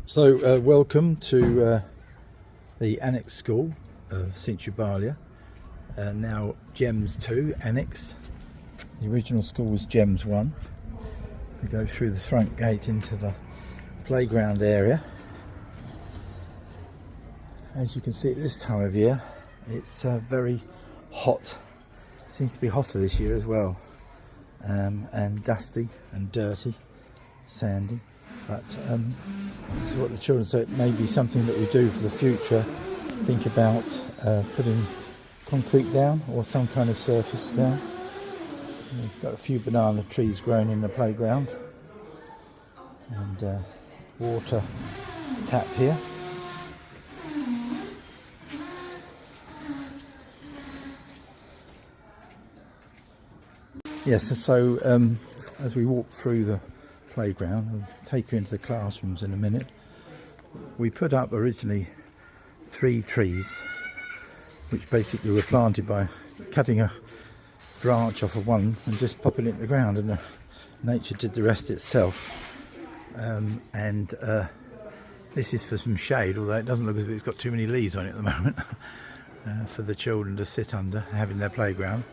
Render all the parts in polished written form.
So welcome to the Annexe School of St Ubalia, now GEMS 2 Annexe. The original school was GEMS 1. We go through the front gate into the playground area. As you can see at this time of year, it's very hot. It seems to be hotter this year as well, and dusty and dirty, sandy. But this is what the children say. It may be something that we do for the future. Think about putting concrete down or some kind of surface down. We've got a few banana trees growing in the playground, and water tap here. Yes, so as we walk through the playground, we'll take you into the classrooms in a minute. We put up originally 3 trees, which basically were planted by cutting a branch off of one and just popping it in the ground, and nature did the rest itself. This is for some shade, although it doesn't look as if it's got too many leaves on it at the moment, for the children to sit under, having their playground.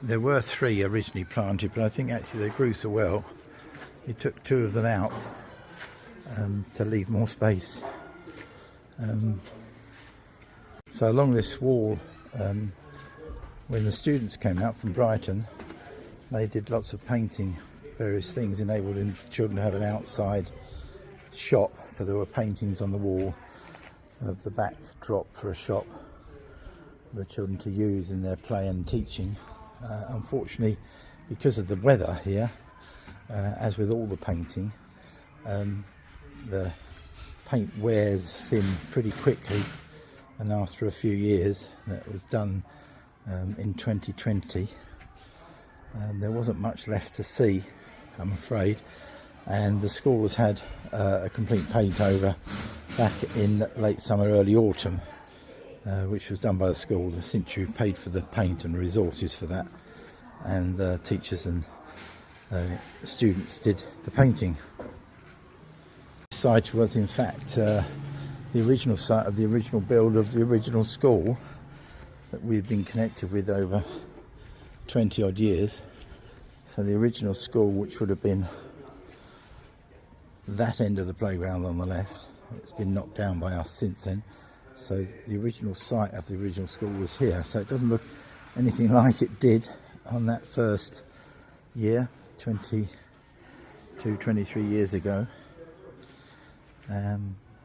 There were 3 originally planted, but I think actually they grew so well, we took 2 of them out to leave more space. So along this wall, when the students came out from Brighton, they did lots of painting, various things, enabling the children to have an outside shop. So there were paintings on the wall of the backdrop for a shop for the children to use in their play and teaching. Unfortunately, because of the weather here, as with all the painting, the paint wears thin pretty quickly, and after a few years, that was done in 2020, there wasn't much left to see, I'm afraid, and the school has had a complete paint over back in late summer, early autumn, which was done by the school. The St U paid for the paint and resources for that, and the teachers and students did the painting. This site was in fact the original site of the original build of the original school that we've been connected with over 20 odd years. So the original school, which would have been that end of the playground on the left, it's been knocked down by us since then. So the original site of the original school was here, so it doesn't look anything like it did on that first year, 23 years ago.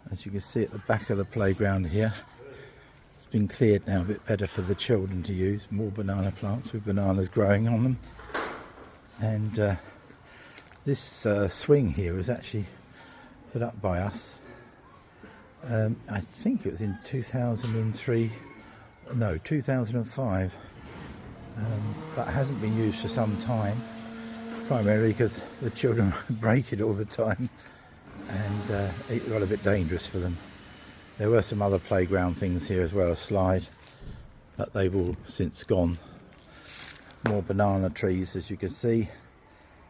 As you can see at the back of the playground here, it's been cleared now a bit better for the children to use. More banana plants with bananas growing on them. And this swing here was actually put up by us. I think it was in 2005, but hasn't been used for some time, primarily because the children break it all the time, and it got a bit dangerous for them. There were some other playground things here as well, a slide, but they've all since gone. More banana trees, as you can see,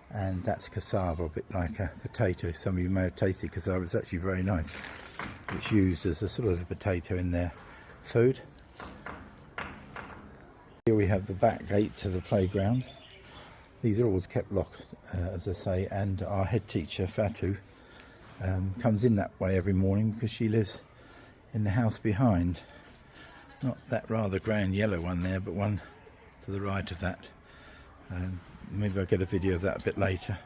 and that's cassava, a bit like a potato. Some of you may have tasted cassava. It's actually very nice. It's used as a sort of a potato in their food. Here we have the back gate to the playground. These are always kept locked, as I say, and our head teacher, Fatu, comes in that way every morning because she lives in the house behind. Not that rather grand yellow one there, but one to the right of that. Maybe I'll get a video of that a bit later.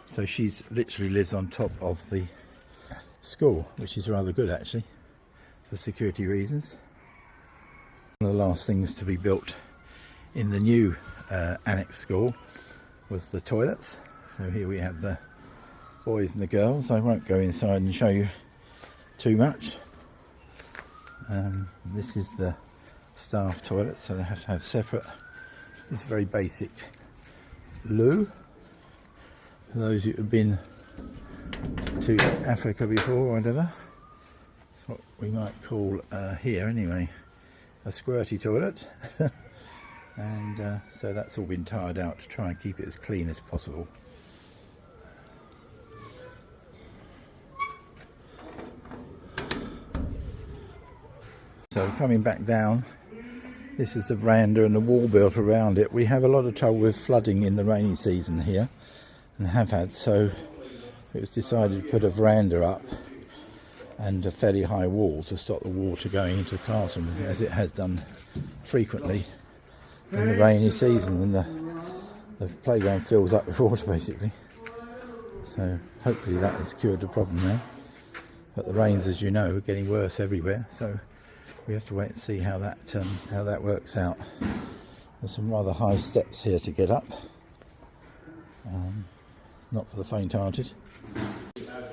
So she's literally lives on top of the school, which is rather good actually, for security reasons. One of the last things to be built in the new Annexe school was the toilets. So here we have the boys and the girls. I won't go inside and show you too much. This is the staff toilet, so they have to have separate. This very basic loo. For those who have been to Africa before or whatever, it's what we might call here anyway, a squirty toilet. And so that's all been tired out to try and keep it as clean as possible. So coming back down, this is the veranda and the wall built around it. We have a lot of trouble with flooding in the rainy season here, and have had, so it was decided to put a veranda up and a fairly high wall to stop the water going into the classroom, as it has done frequently in the rainy season when the playground fills up with water basically. So hopefully that has cured the problem now. But the rains, as you know, are getting worse everywhere, so we have to wait and see how that works out. There's some rather high steps here to get up. It's not for the faint-hearted.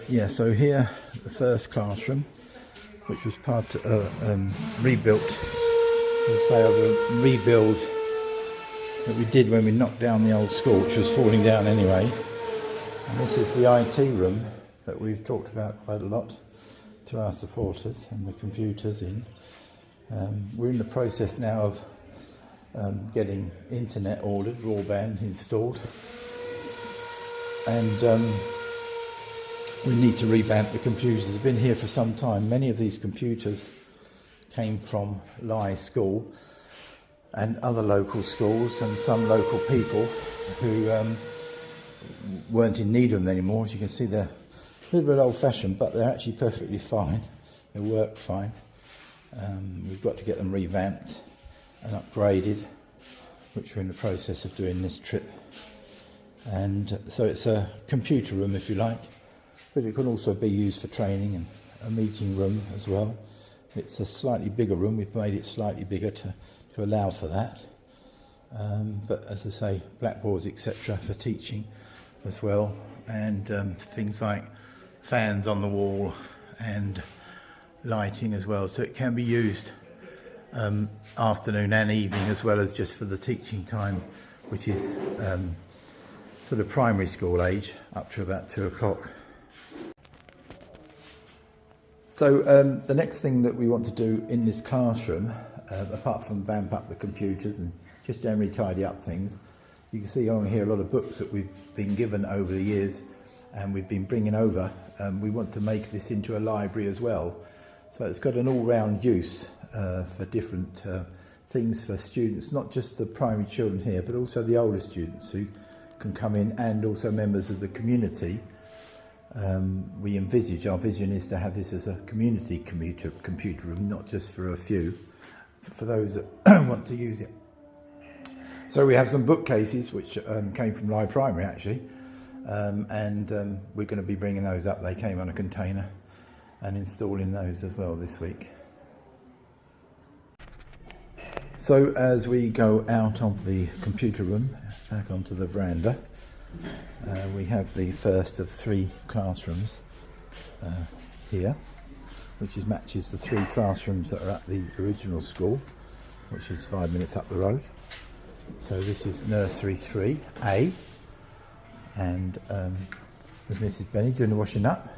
Yeah, so here, the first classroom, which was part rebuilt, let's say, of a rebuild that we did when we knocked down the old school, which was falling down anyway. And this is the IT room that we've talked about quite a lot to our supporters, and the computers in. We're in the process now of getting internet ordered, broadband installed, and we need to revamp the computers. They've been here for some time. Many of these computers came from Lye School and other local schools, and some local people who weren't in need of them anymore. As you can see, they're a little bit old-fashioned, but they're actually perfectly fine. They work fine. We've got to get them revamped and upgraded, which we're in the process of doing this trip. And so it's a computer room, if you like, but it can also be used for training, and a meeting room as well. It's a slightly bigger room. We've made it slightly bigger to allow for that. But as I say, blackboards, etc., for teaching as well, and things like fans on the wall and lighting as well, so it can be used afternoon and evening, as well as just for the teaching time, which is sort of primary school age up to about 2 o'clock. So the next thing that we want to do in this classroom, apart from vamp up the computers and just generally tidy up things, you can see on here a lot of books that we've been given over the years and we've been bringing over. We want to make this into a library as well. So it's got an all-round use for different things for students, not just the primary children here, but also the older students who can come in, and also members of the community. We envisage, our vision is to have this as a community computer room, not just for a few, for those that want to use it. So we have some bookcases which came from Lye Primary actually, and we're going to be bringing those up. They came on a container, and installing those as well this week. So as we go out of the computer room, back onto the veranda, we have the first of 3 classrooms here, which matches the 3 classrooms that are at the original school, which is 5 minutes up the road. So this is Nursery 3A, and there's Mrs. Benny doing the washing up.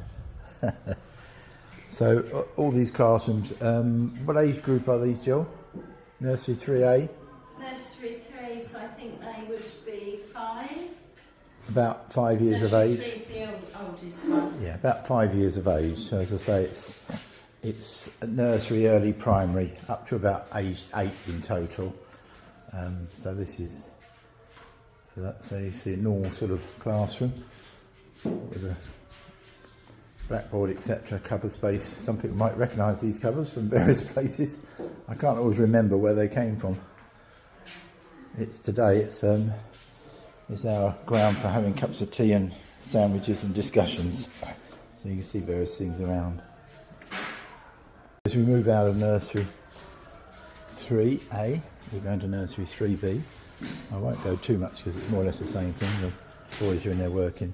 So all these classrooms, what age group are these, Jill? Nursery 3A? Nursery 3, so I think they would be 5. About 5 years of age. Nursery 3 is the oldest one. Yeah, about 5 years of age. So as I say, it's nursery, early primary, up to about age 8 in total. So this is, so you see a normal sort of classroom with a blackboard, etc., cupboard space. Some people might recognise these cupboards from various places. I can't always remember where they came from. It's our ground for having cups of tea and sandwiches and discussions. So you can see various things around. As we move out of Nursery 3A, we're going to Nursery 3B. I won't go too much because it's more or less the same thing. The boys are in there working.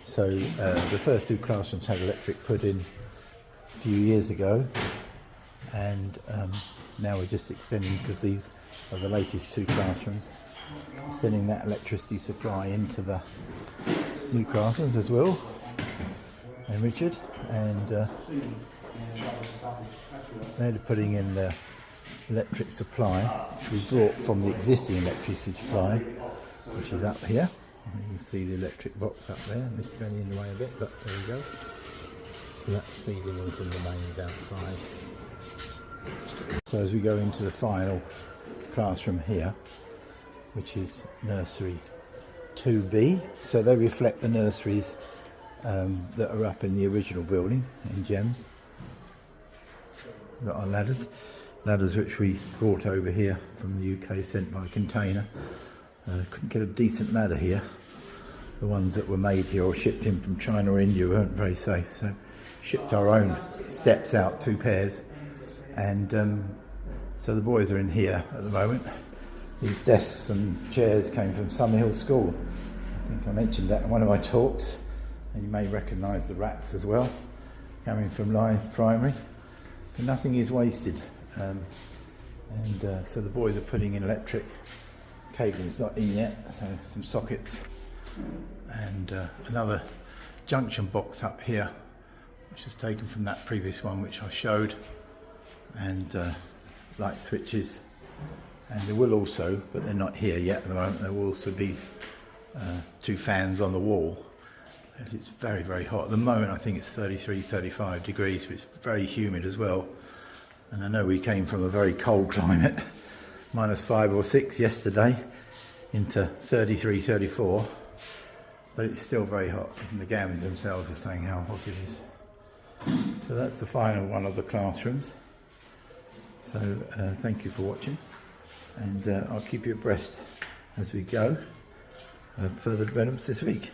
So the first 2 classrooms had electric put in a few years ago, and now we're just extending, because these are the latest 2 classrooms, extending that electricity supply into the new classrooms as well. And Richard, and they're putting in the electric supply, which we brought from the existing electricity supply, which is up here. You can see the electric box up there. Mr. Benny in the way a bit, but there we go. So that's feeding in from the mains outside. So as we go into the final classroom here, which is nursery 2B, so they reflect the nurseries that are up in the original building in Gems. We've got our ladders which we brought over here from the UK, sent by container. Couldn't get a decent ladder here. The ones that were made here or shipped in from China or India weren't very safe, so shipped our own steps out, 2 pairs, and so the boys are in here at the moment. These desks and chairs came from Summerhill School. I think I mentioned that in one of my talks, and you may recognise the racks as well, coming from Lyme Primary. So nothing is wasted, so the boys are putting in electric. Cabling's not in yet, so some sockets, and another junction box up here, which is taken from that previous one which I showed, and light switches. And there will also, but they're not here yet at the moment, there will also be 2 fans on the wall. And it's very, very hot. At the moment I think it's 33, 35 degrees, but it's very humid as well. And I know we came from a very cold climate, -5 or 6 yesterday, into 33, 34. But it's still very hot. Even the gamins themselves are saying how hot it is. So that's the final one of the classrooms. So thank you for watching, and I'll keep you abreast as we go of further developments this week.